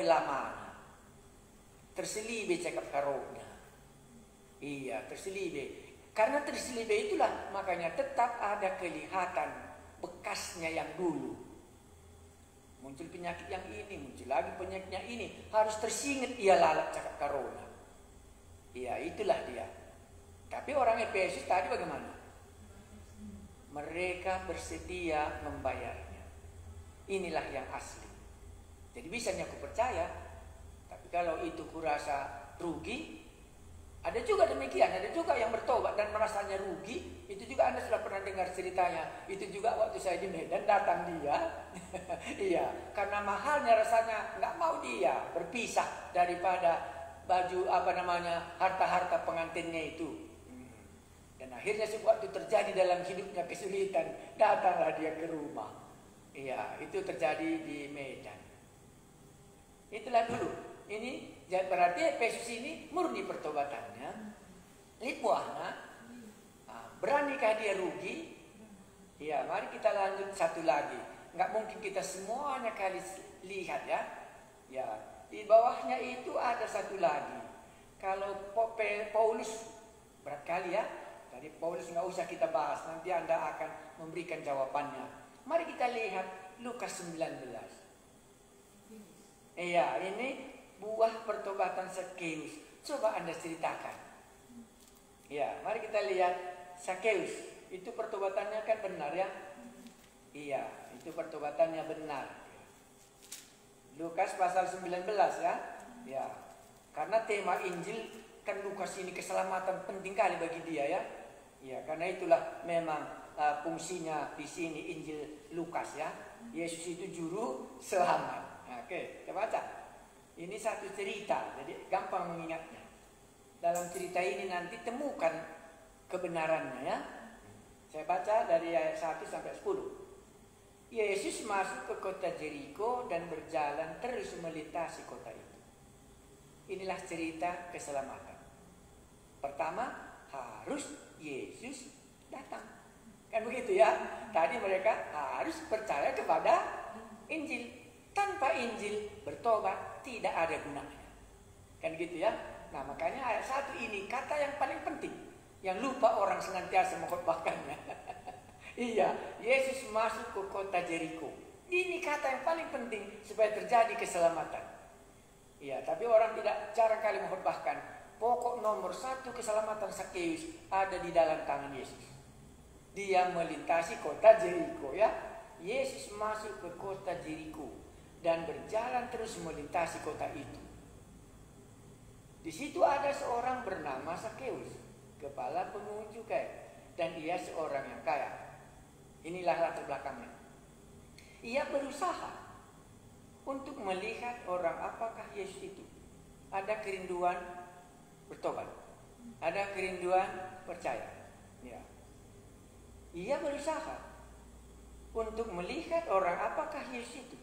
Lamana. Terselibe cakap karona. Iya, terselibe. Karena terselibe itulah makanya tetap ada kelihatan bekasnya yang dulu. Muncul penyakit yang ini, muncul lagi penyakit yang ini. Harus tersingat ia lalat cakap karona. Iya, itulah dia. Tapi orang Efesus tadi bagaimana? Mereka bersedia membayarnya. Inilah yang asli. Jadi bisanya aku percaya. Tapi kalau itu kurasa rugi, ada juga demikian. Ada juga yang bertobat dan merasanya rugi. Itu juga Anda sudah pernah dengar ceritanya. Itu juga waktu saya di Medan datang dia. Iya, karena mahalnya rasanya nggak mau dia berpisah daripada baju harta-harta pengantinnya itu. Dan akhirnya waktu terjadi dalam hidupnya kesulitan, datanglah dia ke rumah. Iya, itu terjadi di Medan. Itulah dulu. Ini berarti Efesus ini murni pertobatannya. Lipuahna. Beranikah dia rugi? Iya, mari kita lanjut satu lagi. Nggak mungkin kita semuanya kali lihat ya. Ya, di bawahnya itu ada satu lagi. Kalau Paulus berat kali ya. Tadi Paulus nggak usah kita bahas, nanti Anda akan memberikan jawabannya. Mari kita lihat Lukas 19. Iya, ini buah pertobatan Sakeus. Coba Anda ceritakan. Iya, mari kita lihat Sakeus. Itu pertobatannya kan benar ya? Iya, itu pertobatannya benar. Lukas pasal 19 ya. Ya. Karena tema Injil kan Lukas ini keselamatan penting kali bagi dia ya. Ya, karena itulah memang fungsinya di sini Injil Lukas ya. Yesus itu juru selamat. Oke, kita baca. Ini satu cerita, jadi gampang mengingatnya. Dalam cerita ini nanti temukan kebenarannya ya. Saya baca dari ayat 1 sampai 10. Yesus masuk ke kota Jeriko dan berjalan terus melintasi kota itu. Inilah cerita keselamatan. Pertama, harus Yesus datang. Kan begitu ya. Tadi mereka harus percaya kepada Injil. Tanpa Injil bertobat tidak ada gunanya. Kan gitu ya. Nah makanya ayat 1 ini kata yang paling penting. Yang lupa orang senantiasa mengkhotbahkannya. Iya, Yesus masuk ke kota Jeriko. Ini kata yang paling penting supaya terjadi keselamatan. Iya, tapi orang jarang kali mengkhotbahkan. Pokok nomor 1 keselamatan Sakeus ada di dalam tangan Yesus. Dia melintasi kota Jeriko ya. Yesus masuk ke kota Jeriko dan berjalan terus melintasi kota itu. Di situ ada seorang bernama Sakeus, kepala pengunjung kaya, dan ia seorang yang kaya. Inilah latar belakangnya. Ia berusaha untuk melihat orang apakah Yesus itu. Ada kerinduan bertobat. Ada kerinduan percaya. Ya. Ia berusaha untuk melihat orang apakah Yesus itu.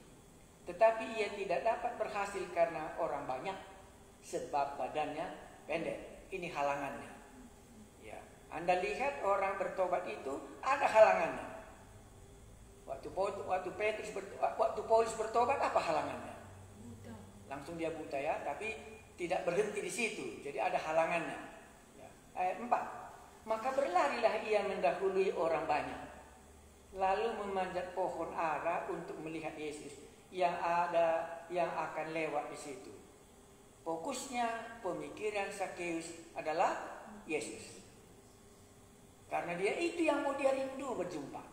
Tetapi ia tidak dapat berhasil karena orang banyak. Sebab badannya pendek. Ini halangannya. Ya. Anda lihat orang bertobat itu ada halangannya. Waktu Paulus bertobat apa halangannya? Buta. Langsung dia buta ya, tapi tidak berhenti di situ. Jadi ada halangannya. Ya. Ayat 4. Maka berlarilah ia mendahului orang banyak. Lalu memanjat pohon ara untuk melihat Yesus yang akan lewat di situ. Fokusnya pemikiran Sakeus adalah Yesus. Karena dia itu yang mau dia rindu berjumpa.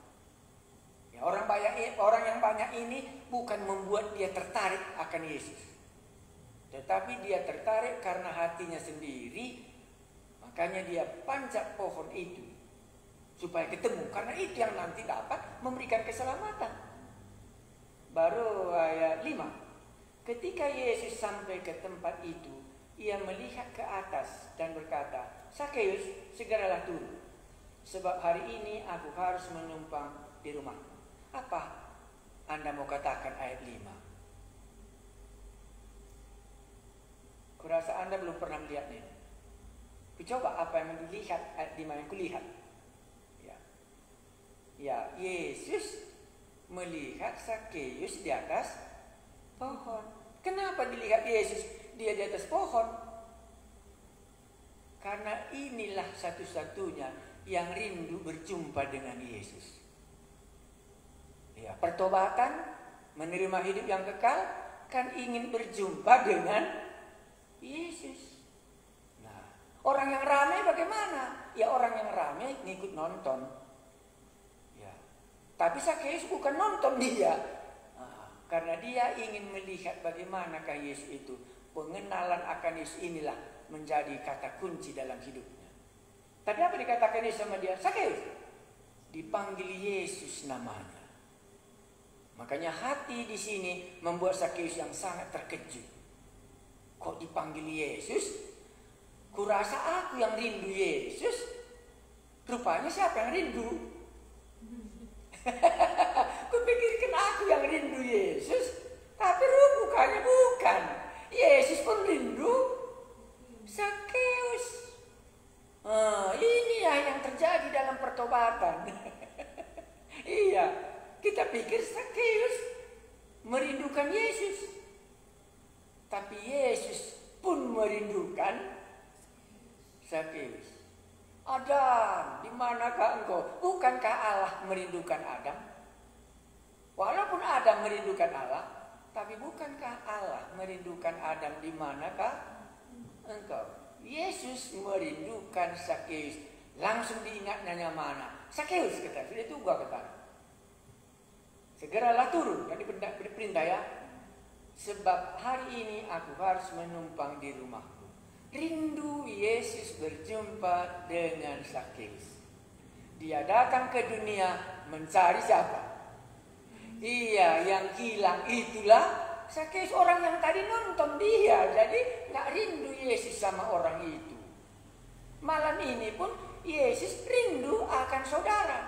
Ya, orang yang banyak ini bukan membuat dia tertarik akan Yesus. Tetapi dia tertarik karena hatinya sendiri. Makanya dia panjat pohon itu supaya ketemu. Karena itu yang nanti dapat memberikan keselamatan. Baru ayat 5. Ketika Yesus sampai ke tempat itu, ia melihat ke atas dan berkata, "Sakeus, segeralah turun, sebab hari ini aku harus menumpang di rumahmu." Apa Anda mau katakan ayat 5? Kurasa Anda belum pernah melihat ini. Coba apa yang dilihat ayat 5 yang kulihat. Ya, Yesus melihat Sakeus di atas pohon. Kenapa dilihat Yesus dia di atas pohon? Karena inilah satu-satunya yang rindu berjumpa dengan Yesus. Ya, pertobatan, menerima hidup yang kekal, kan ingin berjumpa dengan Yesus. Nah, orang yang ramai bagaimana? Ya, orang yang ramai ngikut nonton. Tapi Sakeus bukan nonton dia. Karena dia ingin melihat bagaimanakah Yesus itu. Pengenalan akan Yesus inilah menjadi kata kunci dalam hidupnya. Tapi apa dikatakan Yesus sama dia? Sakeus, dipanggil Yesus namanya. Makanya hati di sini membuat Sakeus yang sangat terkejut. Kok dipanggil Yesus? Kurasa aku yang rindu Yesus. Rupanya siapa yang rindu? Kupikirkan aku yang rindu Yesus, tapi rupanya bukan. Yesus pun rindu Sakeus. Ini ya yang terjadi dalam pertobatan. Iya, kita pikir Sakeus merindukan Yesus, tapi Yesus pun merindukan Sakeus. Adam, di manakah engkau? Bukankah Allah merindukan Adam? Walaupun Adam merindukan Allah, tapi bukankah Allah merindukan Adam? Di manakah engkau? Yesus merindukan Sakeus. Langsung diingatnya mana? Sakeus, kata, sudah itu gua kata. Segeralah turun, kan diperintah ya. Sebab hari ini aku harus menumpang di rumahku. Rindu Yesus berjumpa dengan Sakeus. Dia datang ke dunia mencari siapa? Iya, yang hilang itulah Sakeus, orang yang tadi nonton dia. Jadi gak rindu Yesus sama orang itu. Malam ini pun Yesus rindu akan saudara.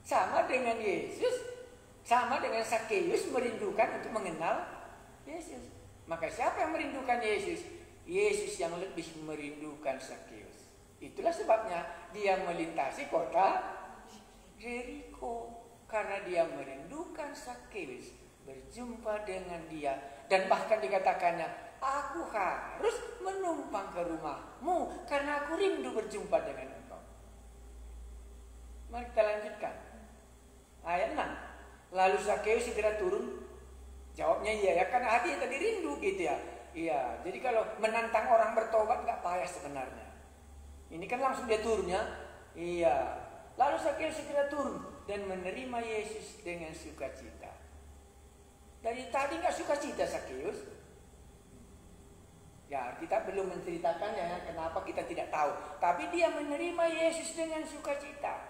Sama dengan Yesus, sama dengan Sakeus merindukan untuk mengenal Yesus. Maka siapa yang merindukan Yesus? Yesus yang lebih merindukan Sakeus. Itulah sebabnya dia melintasi kota Yeriko. Karena dia merindukan Sakeus, berjumpa dengan dia. Dan bahkan dikatakannya, aku harus menumpang ke rumahmu karena aku rindu berjumpa dengan engkau. Mari kita lanjutkan. Ayat 6. Lalu Sakeus segera turun. Jawabnya iya ya, karena hatinya tadi rindu gitu ya. Iya, jadi kalau menantang orang bertobat gak payah sebenarnya. Ini kan langsung dia turun ya. Iya. Lalu Sakeus segera turun dan menerima Yesus dengan sukacita. Dari tadi gak sukacita Sakeus. Ya, kita belum menceritakannya ya, kenapa kita tidak tahu. Tapi dia menerima Yesus dengan sukacita.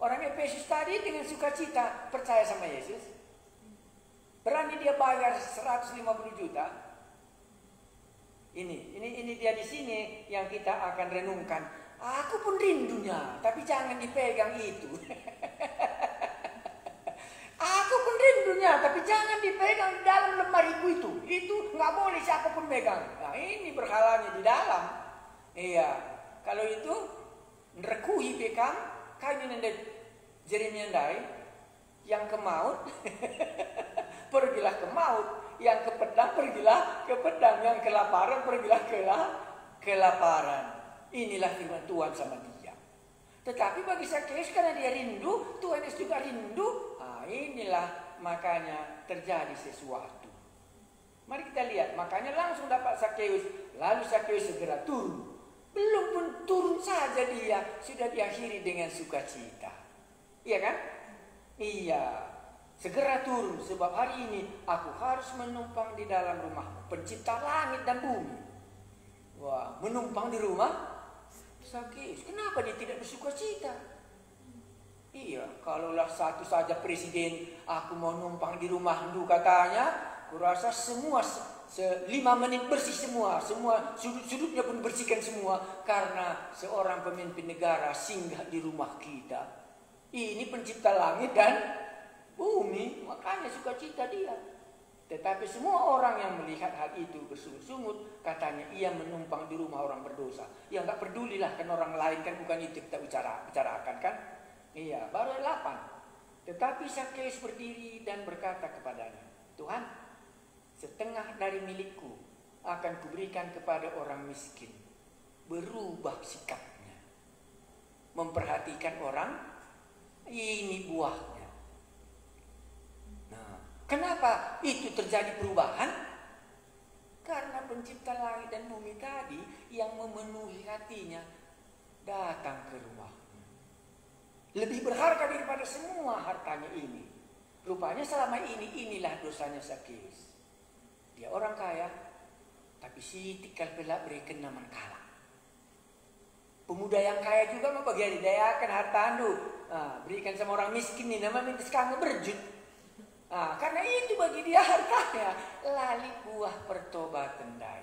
Orang Efesus tadi dengan sukacita percaya sama Yesus. Berani dia bayar 150 juta. Ini dia di sini yang kita akan renungkan. Aku pun rindunya, tapi jangan dipegang itu. Aku pun rindunya, tapi jangan dipegang di dalam lemariku itu. Itu nggak boleh siapapun pegang. Nah, ini berhalanya di dalam. Iya, kalau itu nrekuhi pegang, kami nendek jeremiandai yang ke maut. Pergilah ke maut, yang ke pedang pergilah ke pedang, yang kelaparan pergilah ke kelaparan. Inilah firman Tuhan sama dia. Tetapi bagi Sakeus karena dia rindu, Tuhan Yesus juga rindu. Inilah makanya terjadi sesuatu. Mari kita lihat, makanya langsung dapat Sakeus. Lalu Sakeus segera turun. Belum pun turun saja dia sudah diakhiri dengan sukacita. Iya kan? Iya. Segera turun, sebab hari ini aku harus menumpang di dalam rumahmu, pencipta langit dan bumi. Wah, menumpang di rumah Sakeus. Kenapa dia tidak bersukacita? Iya, kalaulah satu saja presiden, aku mau numpang di rumahmu katanya, kurasa semua 5 menit bersih semua sudut-sudutnya pun bersihkan semua karena seorang pemimpin negara singgah di rumah kita. Ini pencipta langit dan bumi, makanya sukacita dia. Tetapi semua orang yang melihat hal itu bersungut-sungut, katanya ia menumpang di rumah orang berdosa. Ya nggak pedulilah kan orang lain, kan bukan itu kita bicarakan kan. Iya, baru 8. Tetapi Zakheus berdiri dan berkata kepadanya, Tuhan, setengah dari milikku akan kuberikan kepada orang miskin. Berubah sikapnya, memperhatikan orang, ini buahnya. Nah, kenapa itu terjadi perubahan? Karena pencipta langit dan bumi tadi yang memenuhi hatinya datang ke rumahnya. Lebih berharga daripada semua hartanya ini. Rupanya selama inilah dosanya Zakheus. Dia orang kaya, tapi sitikal pelak berikan naman kalah. Pemuda yang kaya juga mau bagi dayakan harta andu. Berikan sama orang miskin ini, nama minta sekarang berjut. Karena itu bagi dia hartanya. Lali buah pertobatan dai.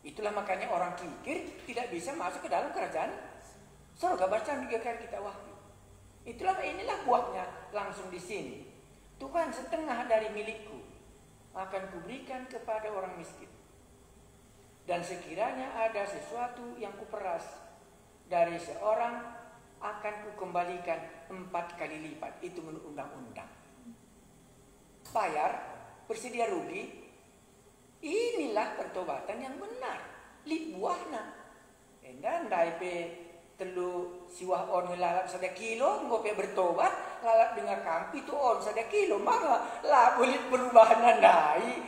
Itulah makanya orang kikir tidak bisa masuk ke dalam kerajaan surga. Bacaan 3 kali kita wahyu. Inilah buahnya langsung di sini. Tuhan, setengah dari milikku akan kuberikan kepada orang miskin. Dan sekiranya ada sesuatu yang kuperas dari seorang, akan kukembalikan 4 kali lipat. Itu menurut undang-undang. Bayar, bersedia rugi. Inilah pertobatan yang benar. Lip buahna. Dan daipe telu siwah on lalap 1 kilo, ngopi bertobat, lalap dengar kampi itu on 1 kilo, maka lah boleh perubahan nandai.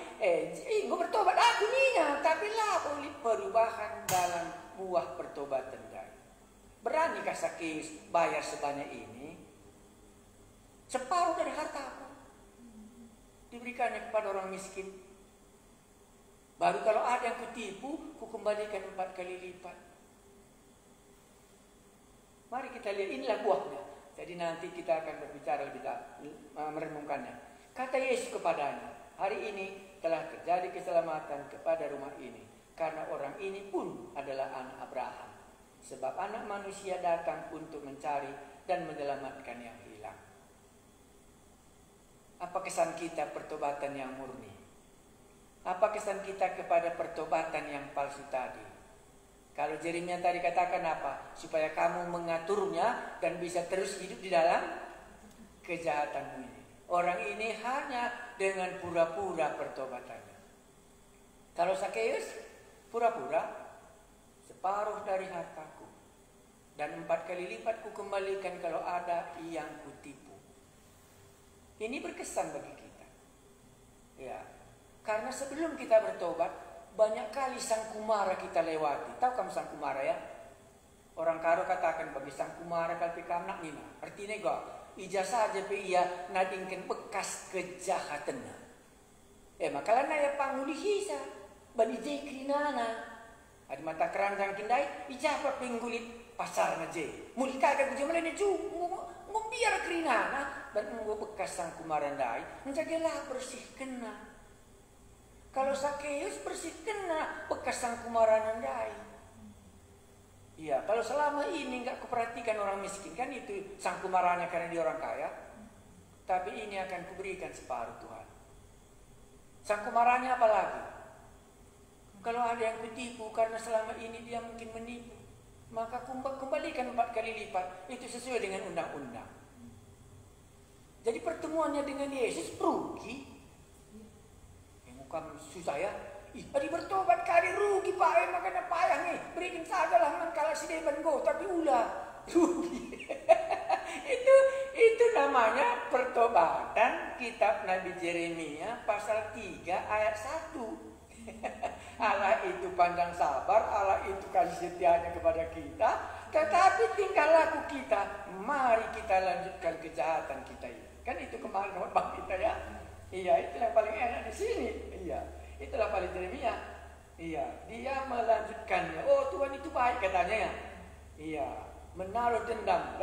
Gue bertobat aku ninya, tapi lah boleh perubahan dalam buah pertobatan dai. Beranikah Zakheus bayar sebanyak ini? Separuh dari hartaku diberikannya kepada orang miskin. Baru kalau ada yang kutipu, ku kembalikan 4 kali lipat. Mari kita lihat, inilah buahnya. Jadi nanti kita akan berbicara lebih merenungkannya. Kata Yesus kepadanya, hari ini telah terjadi keselamatan kepada rumah ini, karena orang ini pun adalah anak Abraham. Sebab anak manusia datang untuk mencari dan menyelamatkan yang hilang. Apa kesan kita pertobatan yang murni? Apa kesan kita kepada pertobatan yang palsu tadi? Kalau Yeremia tadi katakan apa? Supaya kamu mengaturnya dan bisa terus hidup di dalam kejahatanmu ini. Orang ini hanya dengan pura-pura pertobatannya. Kalau Zakheus, pura-pura, separuh dari hartaku. Dan 4 kali lipat ku kembalikan kalau ada yang kutipu. Ini berkesan bagi kita. Ya, karena sebelum kita bertobat, banyak kali sang kumara kita lewati. Tahu kamu sang kumara ya? Orang karo katakan bagi sang kumara kalpi kamnak nina. Artinya go, ija saja pe ia nadingkan bekas kejahatannya. Makalah naya panguli hisa, bani jekri nana. Adi mata keranjang kindai, ija apa penggulit pasar naje. Muli kagak kuja melene ju, ngombiar krinana dan nggo bekas sang kumara ndai, menjagalah bersih kena. Kalau Zakheus bersih kena bekas sang kumara nandai. Iya, kalau selama ini nggak kuperhatikan orang miskin, kan itu sang kumaranya karena dia orang kaya. Tapi ini akan kuberikan separuh Tuhan. Sang kumaranya apa lagi? Kalau ada yang kutipu karena selama ini dia mungkin menipu, maka kembalikan 4 kali lipat. Itu sesuai dengan undang-undang. Jadi pertemuannya dengan Yesus rugi. Bukan susah ya. Adi bertobat kali rugi Pak, makanya payah nih. Berikan sajalah man kalau si deban go, tapi ulah rugi. itu namanya pertobatan. Kitab Nabi Yeremia pasal 3 ayat 1. Allah itu pandang sabar, Allah itu kasih setianya kepada kita, tetapi tinggal laku kita. Mari kita lanjutkan kejahatan kita ini. Kan itu kemarin bang kita ya. Iya, itulah yang paling enak di sini. Iya, itulah paling Yeremia. Iya, dia melanjutkannya. Oh, Tuhan itu baik katanya ya. Iya, menaruh dendam.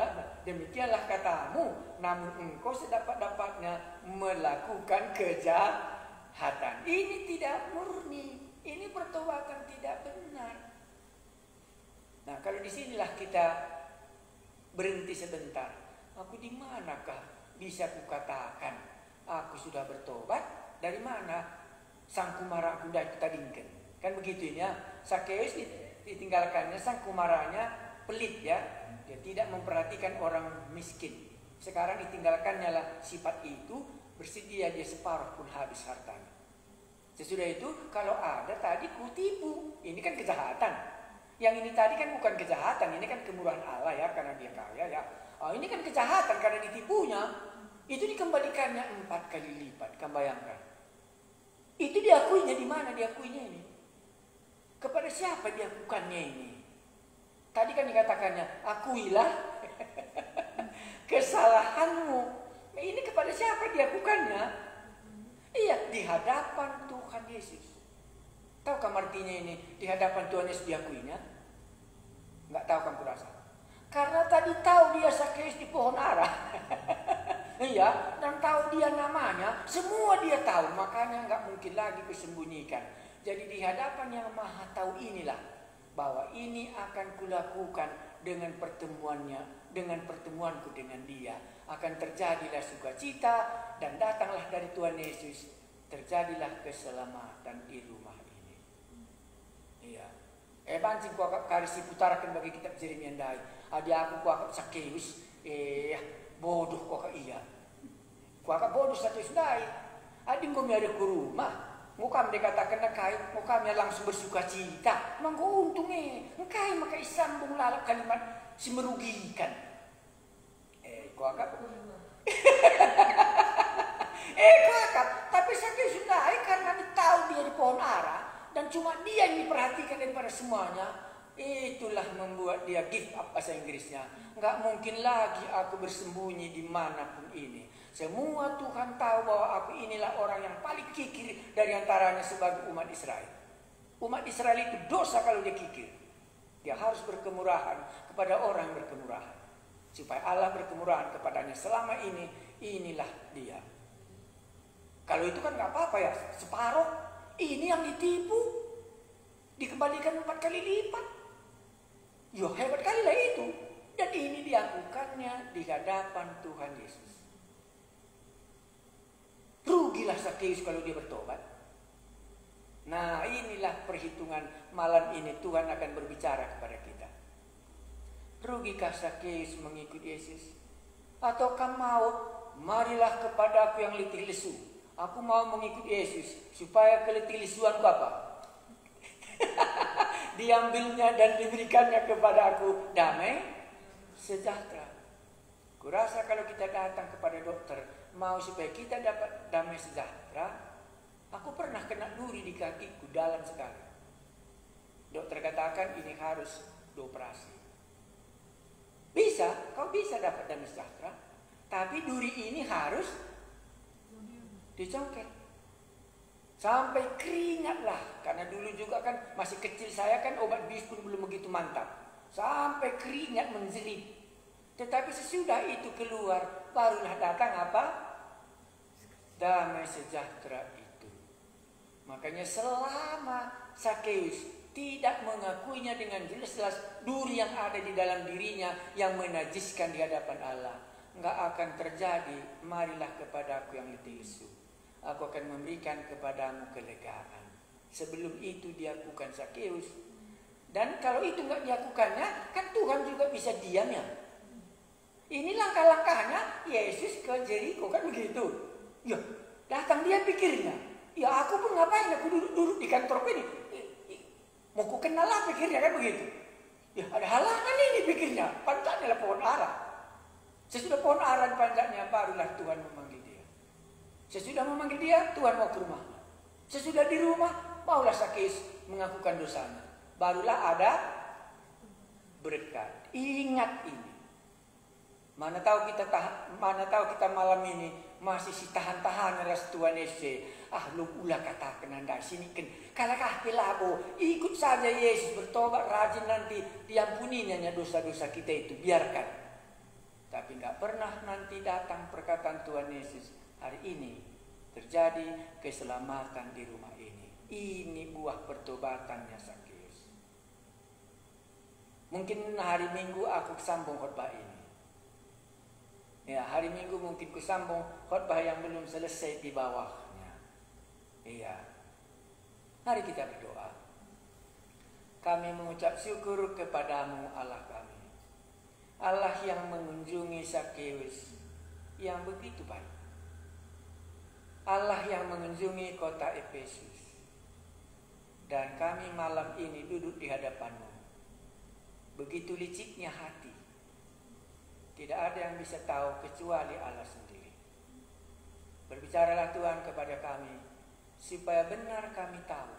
Demikianlah katamu, namun engkau sedapat-dapatnya melakukan kejahatan. kejahatan. Ini tidak murni. Ini pertobatan tidak benar. Nah, kalau disinilah kita berhenti sebentar. Aku di manakah bisa kukatakan aku sudah bertobat? Dari mana sang kumara aku tadingkan? Kan begitu ya. Sakeus ditinggalkannya, sang kumaranya pelit ya. Dia tidak memperhatikan orang miskin. Sekarang ditinggalkannya lah sifat itu, bersedia dia separuh pun habis hartanya. Sesudah itu kalau ada tadi kutipu, ini kan kejahatan. Yang ini tadi kan bukan kejahatan, ini kan kemurahan Allah ya, karena dia kaya ya. Oh, ini kan kejahatan karena ditipunya. Itu dikembalikannya 4 kali lipat, kan bayangkan. Itu diakuinya di mana diakuinya ini? Kepada siapa diakukannya ini? Tadi kan dikatakannya, akuilah kesalahanmu. Nah, ini kepada siapa diakukannya? Iya, di hadapan Tuhan Yesus. Tahukah artinya ini? Di hadapan Tuhan Yesus diakuinya? Enggak tahu kan kurasa. Karena tadi tahu dia Sakeus di pohon ara. Iya, dan tahu dia namanya, semua dia tahu, makanya enggak mungkin lagi kusembunyikan. Jadi di hadapan yang Maha Tahu inilah bahwa ini akan kulakukan dengan pertemuanku dengan dia. Akan terjadilah sukacita dan datanglah dari Tuhan Yesus. Terjadilah keselamatan di rumah ini. Iya. Bancing ku akap karisi putarakan bagi kitab Yeremia ndai. Adi aku ku akap Sakeus. Bodoh ku akap iya. Ku akap bodoh Sakeus ndai. Adi kami ada ke rumah. Mukam dikatakan kait, mukamnya langsung bersukacita. Mangko untungnya, engkai maka isambung lalak kalimat si merugikan. Ku akap. Ku akap, tapi Sakeus ndai karena tahu dia di pohon ara dan cuma dia yang diperhatikan daripada semuanya. Itulah membuat dia give up bahasa Inggrisnya. Enggak mungkin lagi aku bersembunyi dimanapun ini. Semua Tuhan tahu bahwa aku inilah orang yang paling kikir dari antaranya sebagai umat Israel. Umat Israel itu dosa kalau dia kikir. Dia harus berkemurahan kepada orang yang berkemurahan. Supaya Allah berkemurahan kepadanya selama ini, inilah dia. Kalau itu kan gak apa-apa ya, separuh. Ini yang ditipu, dikembalikan 4 kali lipat. Yo hebat kali lah itu. Dan ini dilakukannya di hadapan Tuhan Yesus. Rugilah Sakeus kalau dia bertobat. Nah, inilah perhitungan malam ini Tuhan akan berbicara kepada kita. Rugikah Sakeus mengikuti Yesus? Ataukah mau, marilah kepadaku yang letih lesu. Aku mau mengikuti Yesus supaya keletih lesuanku apa? Diambilnya dan diberikannya kepada aku damai sejahtera. Kurasa kalau kita datang kepada dokter mau supaya kita dapat damai sejahtera. Aku pernah kena duri di kakiku dalam sekali. Dokter katakan ini harus dioperasi. Bisa, kau bisa dapat damai sejahtera, tapi duri ini harus dicongkel. Sampai keringatlah, karena dulu juga kan masih kecil saya kan obat bius pun belum begitu mantap. Sampai keringat menjerit. Tetapi sesudah itu keluar, barulah datang apa? Damai sejahtera itu. Makanya selama Sakeus tidak mengakuinya dengan jelas-jelas duri yang ada di dalam dirinya yang menajiskan di hadapan Allah, enggak akan terjadi marilah kepadaku yang letih lesu. Aku akan memberikan kepadamu kelegaan. Sebelum itu dilakukan Sakeus. Dan kalau itu enggak dilakukannya, kan Tuhan juga bisa diam ya. Ini langkah-langkahnya Yesus ke Jeriko kan begitu. Ya, datang dia pikirnya. Ya aku pun ngapain, aku duduk di kantorku ini. Mau ku kenal lah pikirnya kan begitu. Ya ada halangan ini pikirnya. Panjangnya lah pohon ara. Sesudah pohon ara panjangnya barulah Tuhan memanggil dia. Sesudah memanggil dia, Tuhan mau ke rumahnya. Sesudah di rumah, maulah Sakeus mengakukan dosanya. Barulah ada berkat. Ingat ini. Mana tahu kita malam ini masih si tahan-tahan ras Tuhan Yesus. Lu ulah katakan anda sini kan. Kalakah pelabo, ikut saja Yesus bertobat rajin nanti diampuninya dosa-dosa kita itu. Biarkan. Tapi enggak pernah nanti datang perkataan Tuhan Yesus. Hari ini terjadi keselamatan di rumah ini. Ini buah pertobatannya Zakheus. Mungkin hari Minggu aku sambung khotbah ini. Ya, hari Minggu mungkin ku sambung khotbah yang belum selesai di bawahnya. Iya. Mari kita berdoa. Kami mengucap syukur kepadamu Allah kami. Allah yang mengunjungi Zakheus yang begitu baik. Allah yang mengunjungi kota Efesus. Dan kami malam ini duduk di hadapanmu. Begitu liciknya hati. Tidak ada yang bisa tahu kecuali Allah sendiri. Berbicaralah Tuhan kepada kami, supaya benar kami tahu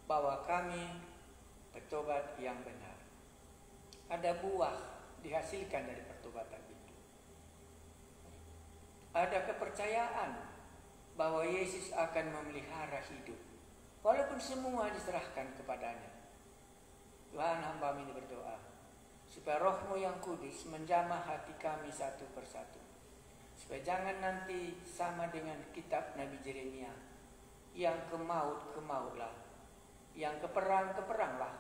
bahwa kami bertobat yang benar. Ada buah dihasilkan dari pertobatan itu. Ada kepercayaan bahwa Yesus akan memelihara hidup, walaupun semua diserahkan kepadanya. Tuhan, hamba ini berdoa supaya Roh-Mu yang kudus menjamah hati kami satu persatu, supaya jangan nanti sama dengan kitab Nabi Yeremia, yang ke maut-mautlah, yang ke perang-peranglah,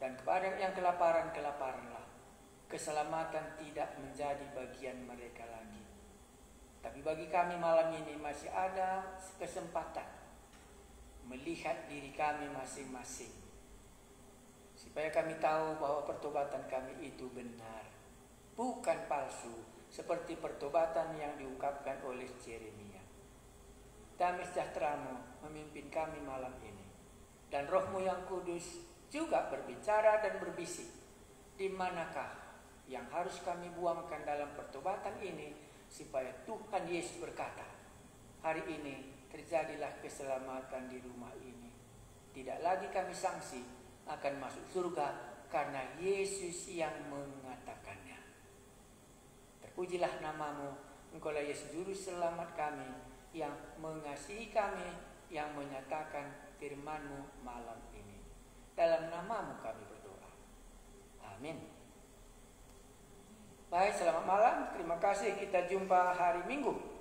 dan kepada yang kelaparan-kelaparanlah. Keselamatan tidak menjadi bagian mereka lagi. Tapi bagi kami malam ini masih ada kesempatan melihat diri kami masing-masing, supaya kami tahu bahwa pertobatan kami itu benar, bukan palsu, seperti pertobatan yang diungkapkan oleh Yeremia. Damai sejahtera-Mu memimpin kami malam ini, dan Roh-Mu yang kudus juga berbicara dan berbisik, di manakah yang harus kami buangkan dalam pertobatan ini, supaya Tuhan Yesus berkata, hari ini terjadilah keselamatan di rumah ini. Tidak lagi kami sangsi akan masuk surga karena Yesus yang mengatakannya. Terpujilah nama-Mu, Engkaulah Yesus Juru Selamat kami, yang mengasihi kami, yang menyatakan firman-Mu malam ini. Dalam nama-Mu kami berdoa. Amin. Baik, selamat malam. Terima kasih, kita jumpa hari Minggu.